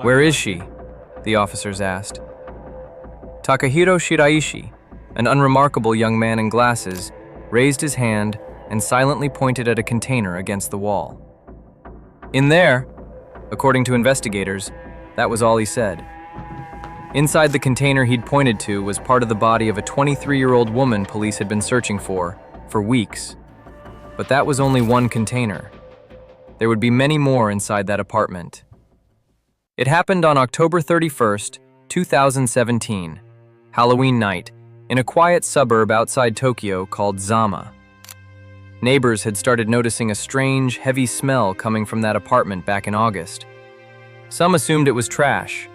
"Where is she?" the officers asked. Takahiro Shiraishi, an unremarkable young man in glasses, raised his hand and silently pointed at a container against the wall. "In there," according to investigators, that was all he said. Inside the container he'd pointed to was part of the body of a 23-year-old woman police had been searching for weeks. But that was only one container. There would be many more inside that apartment. It happened on October 31st, 2017, Halloween night, in a quiet suburb outside Tokyo called Zama. Neighbors had started noticing a strange, heavy smell coming from that apartment back in August. Some assumed it was trash.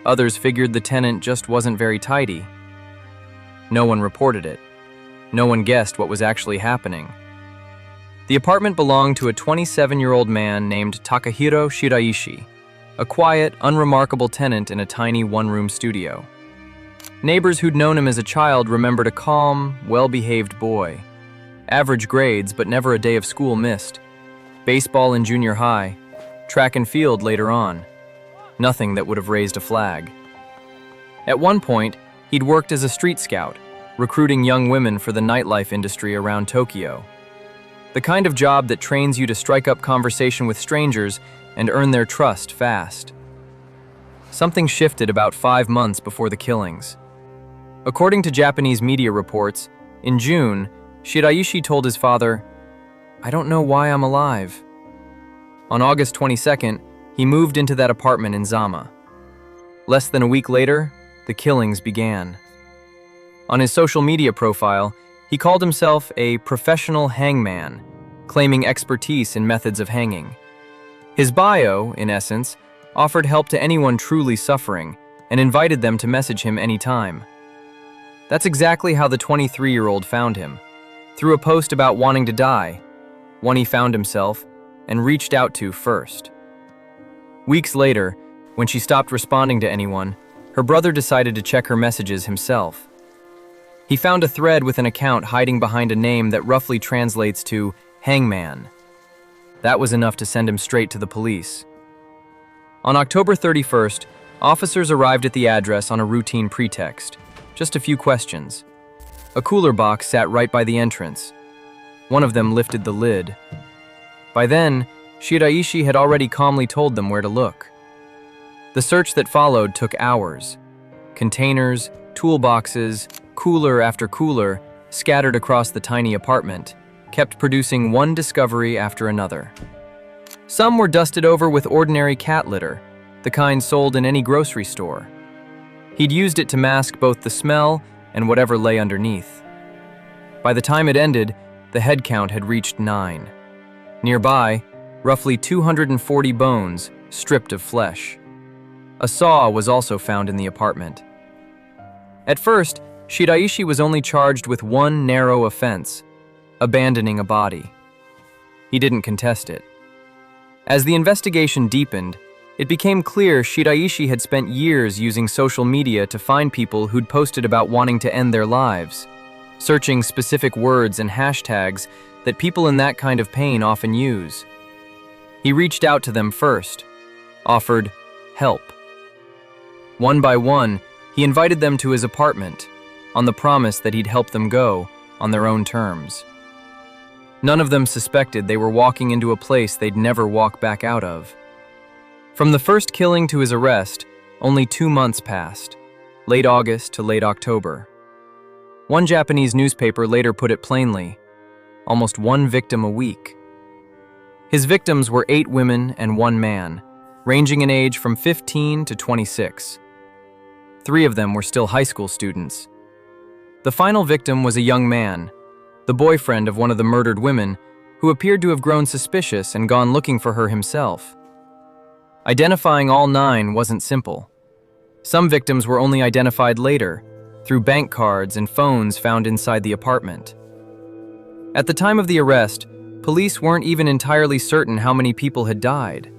Others figured the tenant just wasn't very tidy. No one reported it. No one guessed what was actually happening. The apartment belonged to a 27-year-old man named Takahiro Shiraishi, a quiet, unremarkable tenant in a tiny one-room studio. Neighbors who'd known him as a child remembered a calm, well-behaved boy. Average grades, but never a day of school missed. Baseball in junior high, track and field later on. Nothing that would have raised a flag. At one point, he'd worked as a street scout, recruiting young women for the nightlife industry around Tokyo. The kind of job that trains you to strike up conversation with strangers and earn their trust fast. Something shifted about 5 months before the killings. According to Japanese media reports, in June, Shiraishi told his father, "I don't know why I'm alive." On August 22nd, he moved into that apartment in Zama. Less than a week later, the killings began. On his social media profile, he called himself a professional hangman, claiming expertise in methods of hanging. His bio, in essence, offered help to anyone truly suffering and invited them to message him anytime. That's exactly how the 23-year-old found him, through a post about wanting to die, one he found himself and reached out to first. Weeks later, when she stopped responding to anyone, her brother decided to check her messages himself. He found a thread with an account hiding behind a name that roughly translates to hangman. That was enough to send him straight to the police. On October 31st, officers arrived at the address on a routine pretext. Just a few questions. A cooler box sat right by the entrance. One of them lifted the lid. By then, Shiraishi had already calmly told them where to look. The search that followed took hours. Containers, toolboxes, cooler after cooler, scattered across the tiny apartment, kept producing one discovery after another. Some were dusted over with ordinary cat litter, the kind sold in any grocery store. He'd used it to mask both the smell and whatever lay underneath. By the time it ended, the head count had reached 9. Nearby, roughly 240 bones, stripped of flesh. A saw was also found in the apartment. At first, Shiraishi was only charged with one narrow offense: abandoning a body. He didn't contest it. As the investigation deepened, it became clear Shiraishi had spent years using social media to find people who'd posted about wanting to end their lives, searching specific words and hashtags that people in that kind of pain often use. He reached out to them first, offered help. One by one, he invited them to his apartment, on the promise that he'd help them go on their own terms. None of them suspected they were walking into a place they'd never walk back out of. From the first killing to his arrest, only 2 months passed, late August to late October. One Japanese newspaper later put it plainly: almost one victim a week. His victims were 8 women and 1 man, ranging in age from 15 to 26. 3 of them were still high school students. The final victim was a young man, the boyfriend of one of the murdered women, who appeared to have grown suspicious and gone looking for her himself. Identifying all 9 wasn't simple. Some victims were only identified later, through bank cards and phones found inside the apartment. At the time of the arrest, police weren't even entirely certain how many people had died.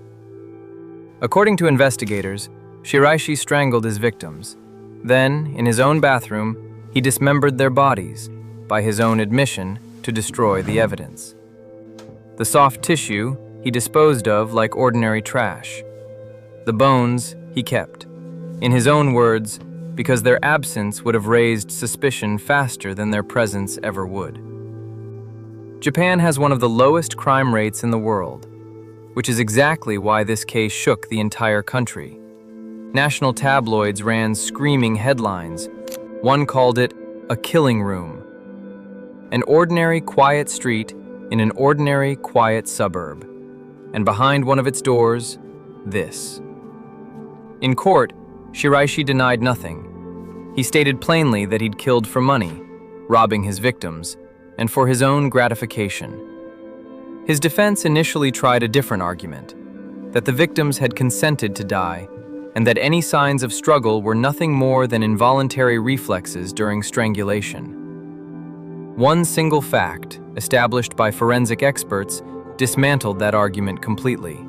According to investigators, Shiraishi strangled his victims. Then, in his own bathroom, he dismembered their bodies, by his own admission, to destroy the evidence. The soft tissue he disposed of like ordinary trash. The bones he kept. In his own words, because their absence would have raised suspicion faster than their presence ever would. Japan has one of the lowest crime rates in the world, which is exactly why this case shook the entire country. National tabloids ran screaming headlines. One called it a killing room. An ordinary, quiet street in an ordinary, quiet suburb. And behind one of its doors, this. In court, Shiraishi denied nothing. He stated plainly that he'd killed for money, robbing his victims, and for his own gratification. His defense initially tried a different argument, that the victims had consented to die, and that any signs of struggle were nothing more than involuntary reflexes during strangulation. One single fact, established by forensic experts, dismantled that argument completely.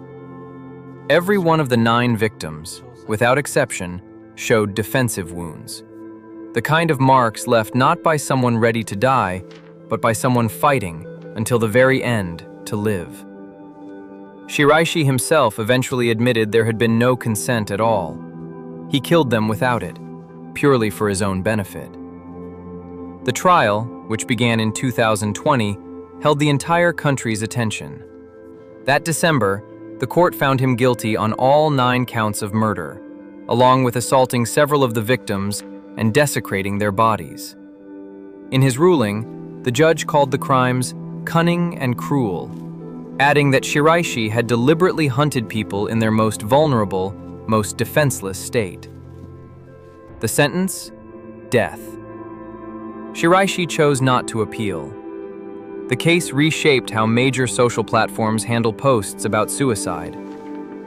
Every one of the 9 victims, without exception, showed defensive wounds. The kind of marks left not by someone ready to die, but by someone fighting until the very end to live. Shiraishi himself eventually admitted there had been no consent at all. He killed them without it, purely for his own benefit. The trial, which began in 2020, held the entire country's attention. That December, the court found him guilty on all 9 counts of murder, along with assaulting several of the victims and desecrating their bodies. In his ruling, the judge called the crimes cunning and cruel, adding that Shiraishi had deliberately hunted people in their most vulnerable, most defenseless state. The sentence? Death. Shiraishi chose not to appeal. The case reshaped how major social platforms handle posts about suicide.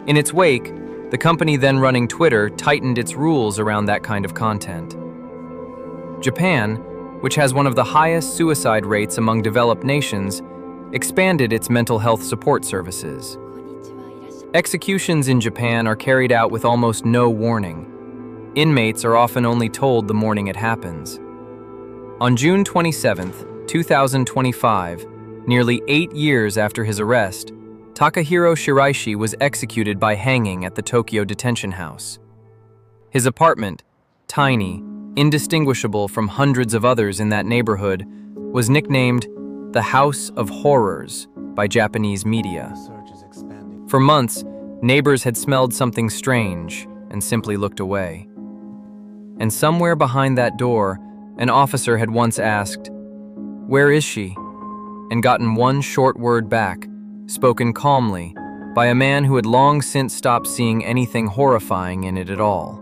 In its wake, the company then running Twitter tightened its rules around that kind of content. Japan, which has one of the highest suicide rates among developed nations, expanded its mental health support services. Executions in Japan are carried out with almost no warning. Inmates are often only told the morning it happens. On June 27, 2025, nearly 8 years after his arrest, Takahiro Shiraishi was executed by hanging at the Tokyo detention house. His apartment, tiny, indistinguishable from hundreds of others in that neighborhood, was nicknamed the House of Horrors by Japanese media. For months, neighbors had smelled something strange and simply looked away. And somewhere behind that door, an officer had once asked, "Where is she?" and gotten one short word back, spoken calmly, by a man who had long since stopped seeing anything horrifying in it at all.